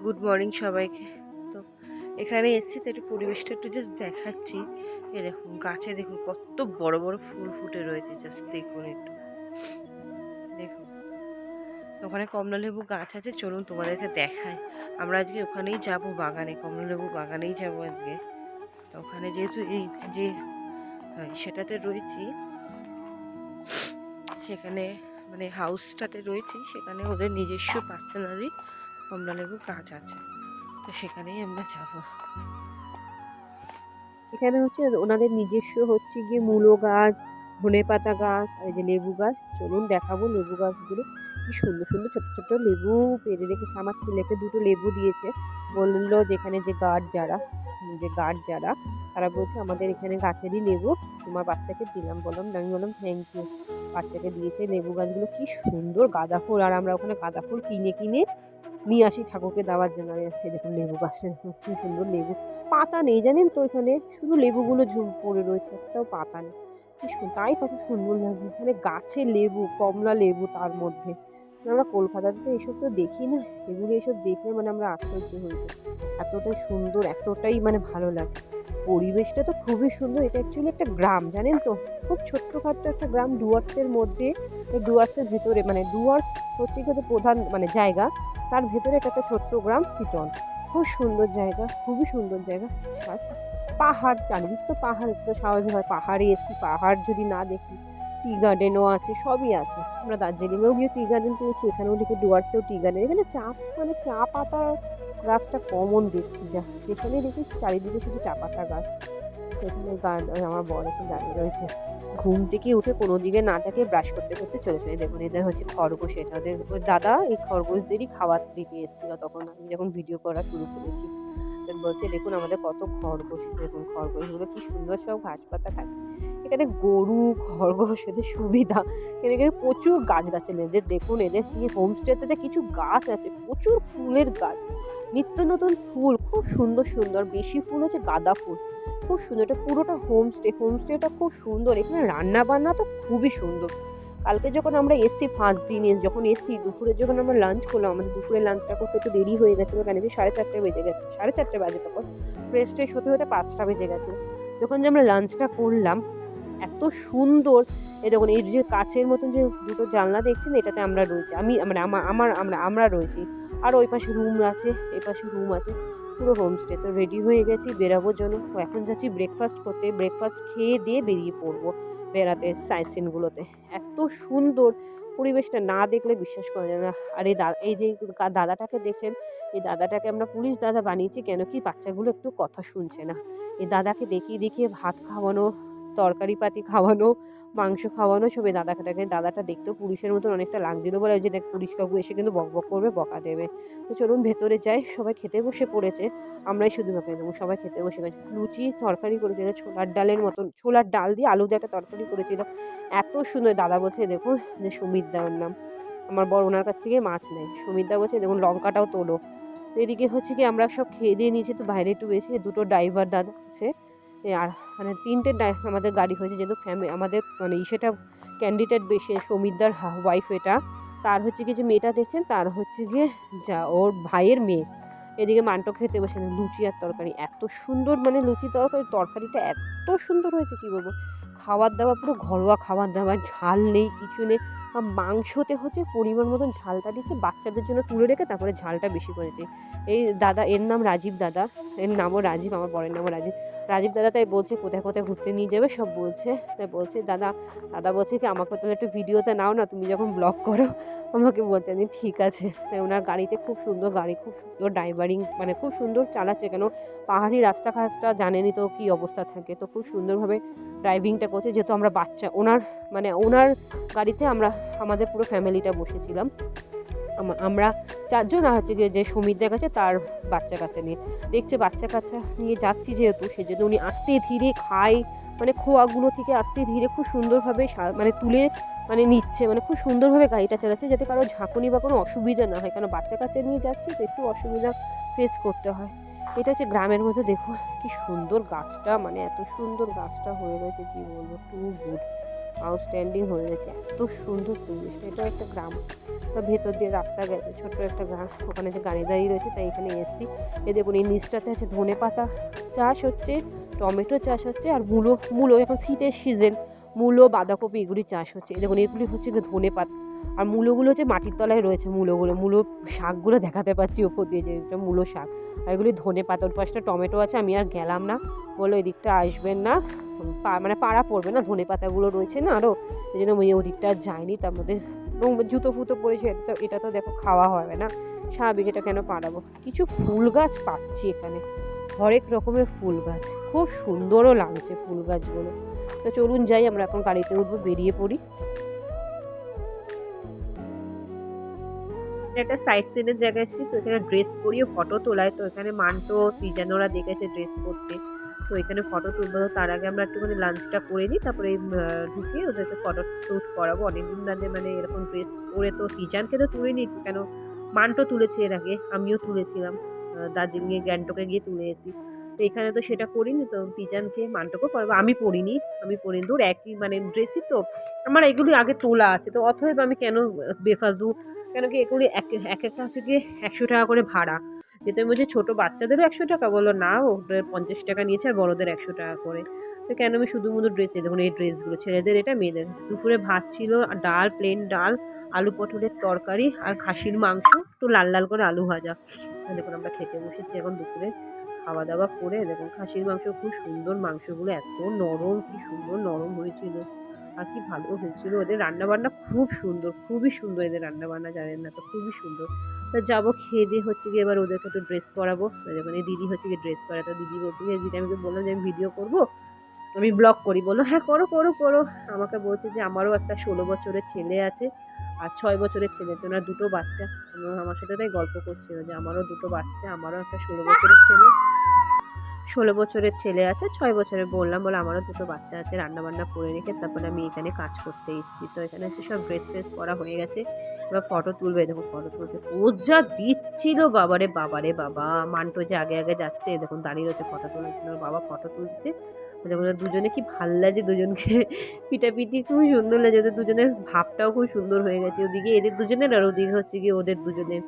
Good morning সবাইকে। তো এখানে এসেছি তো একটু পরিবেশটা একটু জাস্ট দেখাচ্ছি। এ দেখুন গাছে দেখুন কত বড় বড় ফুল ফুটে রয়েছে, জাস্ট দেখুন একটু দেখুন। ওখানে কমলালেবু গাছ আছে, চলুন তোমাদেরকে দেখাই। আমরা আজকে ওখানেই যাব, বাগানে, কমলালেবু বাগানেই যাব আজকে। তো ওখানে যেহেতু এই যে সেটাতে রয়েছি, সেখানে মানে হাউসটাতে রয়েছি, সেখানে ওদের নিজস্ব পার্সোনালি কমলালেবু গাছ আছে, তো সেখানেই আমরা যাব। এখানে হচ্ছে ওনাদের নিজস্ব হচ্ছে গিয়ে মূলো গাছ, ধনেপাতা গাছ, আর এই যে লেবু গাছ। চলুন দেখাবো লেবু গাছগুলো, কি সুন্দর সুন্দর ছোট ছোট লেবু পেরে রেখেছে। আমার ছেলেকে দুটো লেবু দিয়েছে, বললো যেখানে যে গার্ড যারা তারা বলছে আমাদের এখানে গাছেরই লেবু, তোমার বাচ্চাকে দিলাম। আমি বললাম থ্যাংক ইউ। বাচ্চাকে দিয়েছে লেবু গাছগুলো, কি সুন্দর গাঁদা ফুল। আর আমরা ওখানে গাঁদা ফুল কিনে কিনে নিয়ে আসি ঠাকুরকে দেওয়ার জন্য। আর এই দেখুন লেবু গাছটা দেখুন কি সুন্দর লেবু। পাতা নেই জানেন তো, এখানে শুধু লেবুগুলো ঝুম পড়ে রয়েছে, একটাও পাতা নেই। তাই কত সুন্দর লাগছে এখানে গাছে লেবু, কমলা লেবু তার মধ্যে। আমরা কলকাতাতে তো এসব তো দেখি না, এগুলো এসব দেখলে মানে আমরা আশ্চর্য হয়ে যাই। এতটাই সুন্দর, এতটাই মানে ভালো লাগে। পরিবেশটা তো খুবই সুন্দর। এটা অ্যাকচুয়ালি একটা গ্রাম জানেন তো, খুব ছোট্টখাট্ট একটা গ্রাম ডুয়ার্সের মধ্যে। ডুয়ার্সের ভেতরে মানে ডুয়ার্স হচ্ছে কি প্রধান মানে জায়গা, তার ভেতরে একটা ছোট্ট গ্রাম সিটন। খুব সুন্দর জায়গা, খুবই সুন্দর জায়গা। আর পাহাড়, চারিদিক তো পাহাড়, তো স্বাভাবিক হয় পাহাড়ে এসছি, পাহাড় যদি না দেখি। টি গার্ডেনও আছে, সবই আছে। আমরা দার্জিলিংয়েও গিয়ে টি গার্ডেন পেয়েছি, এখানেও দেখি ডুয়ার্সেও টি গার্ডেন। এখানে মানে চা পাতা গাছটা কমন দেখছি, যেখানে দেখি চারিদিকে শুধু চা পাতা গাছ। এখানে আমার বর এসে দাঁড়িয়ে রয়েছে, ঘুম থেকে উঠে কোনো দিকে না তাকে ব্রাশ করতে করতে চলে চলে। দেখুন এদের হচ্ছে খরগোশ, এটাদের ওই দাদা এই খরগোশদেরই খাবার দিতে এসেছিল তখন আমি যখন ভিডিও করা শুরু করেছি। বলছে দেখুন আমাদের কত খরগোশ, দেখুন খরগোশগুলো কি সুন্দর সব ঘাস পাতা খাচ্ছে। এখানে গরু খরগোশ এদের সুবিধা, এখানে প্রচুর গাছগাছালি। এদের দেখুন এদের হোমস্টেতে কিছু গাছ আছে, প্রচুর ফুলের গাছ, নিত্য নতুন ফুল, খুব সুন্দর সুন্দর। বেশি ফুল হচ্ছে গাঁদা ফুল, খুব সুন্দর। এটা পুরোটা হোমস্টেটা খুব সুন্দর। এখানে রান্না বান্না তো খুবই সুন্দর। কালকে যখন আমরা এসছি ফার্স্ট দিনে, যখন এসছি দুপুরে যখন আমরা লাঞ্চ করলাম, আমাদের দুপুরে লাঞ্চটা করতে একটু দেরি হয়ে গেছিলো, কেন কি 4:30 বেজে গেছে, 4:30 বাজে তখন। ফ্রেশ ট্রেশ হতে হতে 5টা বেজে গেছিলো। যখন যে আমরা লাঞ্চটা করলাম, এত সুন্দর। এই দেখুন এই যে কাছের মতন যে দুটো জানলা দেখছেন, এটাতে আমরা রয়েছি। আমি মানে আমরা রয়েছি। আর ওই পাশে রুম আছে, এই পাশে রুম আছে, পুরো হোমস্টে। তো রেডি হয়ে গেছি বেরাবোর জন্য। এখন যাচ্ছি ব্রেকফাস্ট করতে, ব্রেকফাস্ট খেয়ে দিয়ে বেরিয়ে পড়বো বেড়াতে সাইট সিনগুলোতে। এত সুন্দর পরিবেশটা, না দেখলে বিশ্বাস করা যায় না। আর এই যে দাদাটাকে দেখছেন, এই দাদাটাকে আমরা পুলিশ দাদা বানিয়েছি, কেন কি বাচ্চাগুলো একটু কথা শুনছে না। এই দাদাকে দেখিয়ে দেখিয়ে ভাত খাওয়ানো, তরকারি পাতি খাওয়ানো, মাংস খাওয়ানো, সব এই দাদাটা দেখতেও পুলিশের মতন অনেকটা লাগছিল বলে যে দেখ পুলিশ কাকু এসে কিন্তু বক বক করবে, বকা দেবে। তো চলুন ভেতরে যাই। সবাই খেতে বসে পড়েছে, আমরাই শুধু বাকি দেবো। সবাই খেতে বসে গেছে। লুচি তরকারি করেছিল ছোলার ডালের মতন, ছোলার ডাল দিয়ে আলু দিয়ে একটা তরকারি করেছিল, এত সুন্দর। দাদা বলছে দেখুন যে সুমিত দা ওর নাম, আমার বর ওনার কাছ থেকে মাছ নেয়। সুমিত দা বলছে দেখুন লঙ্কাটাও তোলো। তো এদিকে হচ্ছে কি আমরা সব খেয়ে দিয়ে নিয়েছি, তো বাইরে একটু বেশি দুটো ড্রাইভার দাদা আছে। আর মানে 3টে আমাদের গাড়ি হয়েছে, যেহেতু আমাদের মানে সেটা ক্যান্ডিডেট বেশি, সৌমিতদার ওয়াইফ এটা। তার হচ্ছে কি যে মেয়েটা দেখছেন, তার হচ্ছে গিয়ে যা ওর ভাইয়ের মেয়ে। এদিকে মান্টো খেতে বসে লুচি আর তরকারি, এত সুন্দর মানে লুচি তরকারিটা এত সুন্দর হয়েছে কি বলবো। খাবার দাবার পুরো ঘরোয়া খাবার দাবার, ঝাল নেই, কিছু নেই। মাংসতে হচ্ছে পরিমাণ মতন ঝালটা দিচ্ছে, বাচ্চাদের জন্য তুলে রেখে তারপরে ঝালটা বেশি করেছে। এই দাদা, এর নাম রাজীব দাদা, এর নামও রাজীব, আমার বরের নামও রাজীব। রাজীব দাদা তাই বলছে কোথায় কোথায় ঘুরতে নিয়ে যাবে সব বলছে। তাই বলছে দাদা বলছে কি আমাকে তাহলে একটু ভিডিওতে নাও না, তুমি যখন ব্লগ করো। আমাকে বলছে আমি ঠিক আছে। তাই ওনার গাড়িতে খুব সুন্দর গাড়ি, খুব সুন্দর ড্রাইভারিং, মানে খুব সুন্দর চালাচ্ছে। কেন পাহাড়ি রাস্তাঘাটটা জানেনই তো কী অবস্থা থাকে, তো খুব সুন্দরভাবে ড্রাইভিংটা করছে। যেহেতু আমরা বাচ্চা, ওনার গাড়িতে আমাদের পুরো ফ্যামিলিটা বসেছিলাম। আমরা 4জন, আর হচ্ছে গিয়ে যে সুমিতদের কাছে তার বাচ্চা কাচ্চা নিয়ে দেখছে, বাচ্চা কাচ্চা নিয়ে যাচ্ছি যেহেতু, সেজন্য উনি আস্তে ধীরে খায়, মানে খোয়াগুলো থেকে আস্তে ধীরে খুব সুন্দরভাবে মানে তুলে মানে নিচ্ছে, মানে খুব সুন্দরভাবে গাড়িটা চালাচ্ছে, যাতে কারো ঝাঁকুনি বা কোনো অসুবিধা না হয়। কারণ বাচ্চা কাচ্চা নিয়ে যাচ্ছি তো একটু অসুবিধা ফেস করতে হয়। এটা হচ্ছে গ্রামের মধ্যে। দেখো কি সুন্দর গাছটা, মানে এত সুন্দর গাছটা হয়ে রয়েছে, কি বলবো, টু গুড, আউটস্ট্যান্ডিং হয়ে গেছে, এত সুন্দর পরিবেশটা। এটা একটা গ্রাম। তো ভেতর দিয়ে রাস্তা গেছে, ছোট্ট একটা ওখানে যে গাড়ি দাঁড়িয়ে রয়েছে তাই এখানে এসেছি। এই দেখুন এই নিচটাতে আছে ধনে পাতা চাষ হচ্ছে, টমেটো চাষ হচ্ছে, আর মূলো এখন শীতের সিজন, মূলো বাঁধাকপি এগুলি চাষ হচ্ছে। এই দেখুন এগুলি হচ্ছে ধনে পাতা, আর মূলোগুলো হচ্ছে মাটির তলায় রয়েছে। মূলো শাকগুলো দেখাতে পাচ্ছি ওপর দিয়ে, যে এটা মূলো শাক, আর এগুলি ধনে পাতা। ওর পাশটা টমেটো আছে, আমি আর গেলাম না, বললো এদিকটা আসবেন না, মানে পাড়া পড়বে না, ধনে পাতাগুলো রয়েছে না আরও, এই জন্য ওই ওদিকটা যায়নি। তার মধ্যে জুতো ফুতো পড়েছে, এটা তো দেখো খাওয়া হবে না, স্বাভাবিক, এটা কেন পাড়াবো। কিছু ফুল গাছ পাচ্ছি এখানে, হরেক রকমের ফুল গাছ, খুব সুন্দরও লাগছে ফুল গাছগুলো। তো চলুন যাই, আমরা এখন গাড়িতে উঠবো, বেরিয়ে পড়ি। একটা সাইড সিনের জায়গায় এসেছি, তো এখানে ড্রেস পরিয়ে ফটো তোলায়, তো এখানে মান্টো তিজানোরা দেখেছে ড্রেস পরতে, তো এখানে ফটো তুলবো। তার আগে আমরা একটুখানি লাঞ্চটা করে নিই, তারপরে ঢুকে ওদেরকে ফটো শ্যুট করাবো। অনেকদিন বাদে মানে এরকম ড্রেস পরে, তো তিজানকে তো তুলে নিই, কেন মান্টো তুলেছে এর আগে, আমিও তুলেছিলাম দার্জিলিংয়ে গ্যাংটকে গিয়ে তুলে এসেছি। তো এখানে তো সেটা করিনি, তো তিজানকে মান্টোকে পরাবো। আমি পরিনি দূর একই মানে ড্রেসই তো আমার, এগুলি আগে তোলা আছে, তো অতএব আমি কেন বেফালতু, কেন কি এগুলি একটা হচ্ছে গিয়ে 100 টাকা করে ভাড়া, যেতে বলছি ছোটো বাচ্চাদেরও 100 টাকা, বললো না ওদের 50 টাকা নিয়েছে, আর বড়োদের 100 টাকা করে। তো কেন আমি শুধু ড্রেস, দেখুন এই ড্রেসগুলো ছেলেদের, এটা মেয়েদের। দুপুরে ভাত ছিল, ডাল, প্লেন ডাল, আলু পটলের তরকারি, আর খাসির মাংস, একটু লাল লাল করে আলু ভাজা। দেখুন আমরা খেতে বসেছি এখন দুপুরে, খাওয়া দাওয়া করে। দেখুন খাসির মাংস, খুব সুন্দর মাংসগুলো, এত নরম, কি সুন্দর নরম হয়েছিল, আর কি ভালো হয়েছিল। ওদের রান্নাবান্না খুব সুন্দর, খুবই সুন্দর এদের রান্নাবান্না, জানেন না তো, খুবই সুন্দর। তো যাবো, খেয়ে দিয়ে হচ্ছে গিয়ে এবার ওদেরকে একটু ড্রেস পরাবো। যখন এই দিদি হচ্ছে গিয়ে ড্রেস পরাতো, দিদি বলছে যে, দিদি আমি বললাম যে আমি ভিডিও করবো, আমি ব্লগ করি, বললো হ্যাঁ করো করো করো। আমাকে বলছে যে আমারও একটা 16 বছরের ছেলে আছে, আর 6 বছরের ছেলে আছে, ওনার দুটো বাচ্চা। আমার সাথে তাই গল্প করছিল যে আমারও দুটো বাচ্চা, আমারও একটা 16 বছরের ছেলে আছে, 6 বছরের। বললাম, বলে আমারও দুটো বাচ্চা আছে। রান্নাবান্না করে রেখে তারপরে আমি এখানে কাজ করতে এসেছি। তো এখানে হচ্ছে সব ড্রেস ফ্রেস পরা হয়ে গেছে, এবার ফটো তুলবে। দেখো ফটো তুলছে, পোজ যা দিচ্ছিল, বাবারে বাবারে বাবা। মান্টো যে আগে আগে যাচ্ছে, দেখুন দাঁড়িয়ে রয়েছে ফটো তোলার জন্য, বাবা ফটো তুলছে। দেখুন দুজনে কি ভাল লাগে, দুজনকে পিটাপিটি খুব সুন্দর লাগে, ওদের দুজনের ভাবটাও খুব সুন্দর হয়ে গেছে। ওদিকে এদের দুজনের, আর ওদিকে হচ্ছে গিয়ে ওদের দুজনের।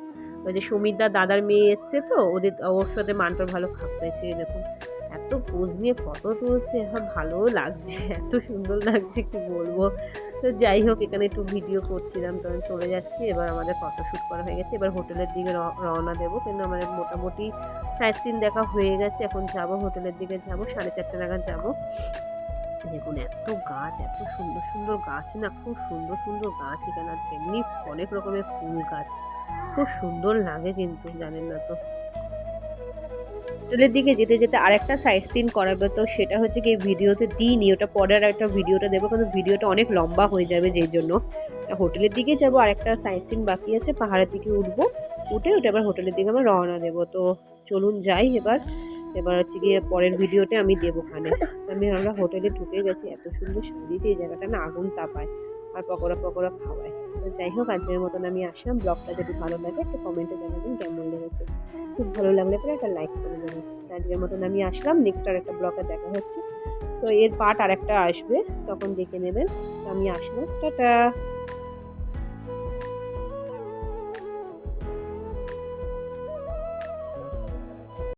ওই যে সুমিতদার দাদার মেয়ে এসছে, তো ওর সাথে মান্টোর ভালো খাপ পেয়েছে। দেখুন এত পোজ নিয়ে ফটো তুলছে, এখন ভালোও লাগছে, এত সুন্দর লাগছে কি বলবো। তো যাই হোক, এখানে একটু ভিডিও করছিলাম, তো আমি চলে যাচ্ছি। এবার আমাদের ফটোশ্যুট করা হয়ে গেছে, এবার হোটেলের দিকে রওনা দেবো, কিন্তু আমাদের মোটামুটি সাইট সিন দেখা হয়ে গেছে। এখন যাবো হোটেলের দিকে, যাবো 4:30 নাগাদ যাবো। দেখুন এত গাছ, এত সুন্দর সুন্দর গাছ না, খুব সুন্দর সুন্দর গাছ এখানে, আর তেমনি অনেক রকমের ফুল গাছ, খুব সুন্দর লাগে কিন্তু, জানেন না তো। হোটেলের দিকে যেতে যেতে আরেকটা সাইট সিন করাবে, তো সেটা হচ্ছে কি ভিডিওতে দিইনি, ওটা পরের একটা ভিডিওটা দেবো, কিন্তু ভিডিওটা অনেক লম্বা হয়ে যাবে, যেই জন্য হোটেলের দিকে যাবো। আরেকটা সাইট সিন বাকি আছে, পাহাড়ের দিকে উঠবো, উঠে আবার হোটেলের দিকে আমরা রওনা দেবো। তো চলুন যাই এবার হচ্ছে গিয়ে পরের ভিডিওতে আমি দেবো ওখানে। আমরা হোটেলে ঢুকে গেছি, এত সুন্দর সাজিয়েছে এই জায়গাটা না, আগুন তাপায় আর পকোড়া খাওয়ায়। তো যাই হোক, আজকের মতন আমি আসলাম। ব্লগটা যদি ভালো লাগে একটা কমেন্টে জানাবেন কেমন লেগেছে, খুব ভালো লাগলে পরে একটা লাইক করে দেবেন। আজকের মতন আমি আসলাম, নেক্সট আর একটা ব্লগে দেখা হচ্ছে। তো এর পার্ট আর একটা আসবে, তখন দেখে নেবেন। তো আমি আসলাম, টাটা।